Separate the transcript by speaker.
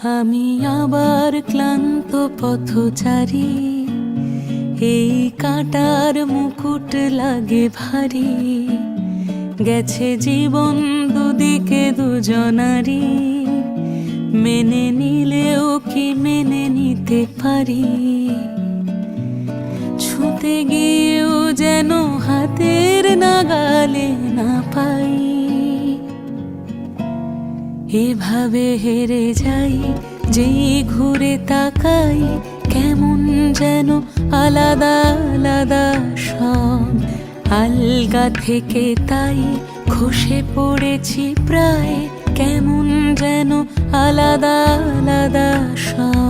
Speaker 1: আমি আবার ক্লান্ত পথচারী, এই কাঁটার মুকুট লাগে ভারী। গেছে জীবন দুদিকে দুজনারই, মেনে নিলেও কি মেনে নিতে পারি? ছুঁতে গিয়েও যেন হাতের নাগালে না পাই। এভাবে হেরে যাই, যেই ঘুরে তাকাই, কেমন যেন আলাদা আলাদা সব। আলগা থেকে তাই খসে পড়েছি প্রায়, কেমন যেন আলাদা আলাদা সব।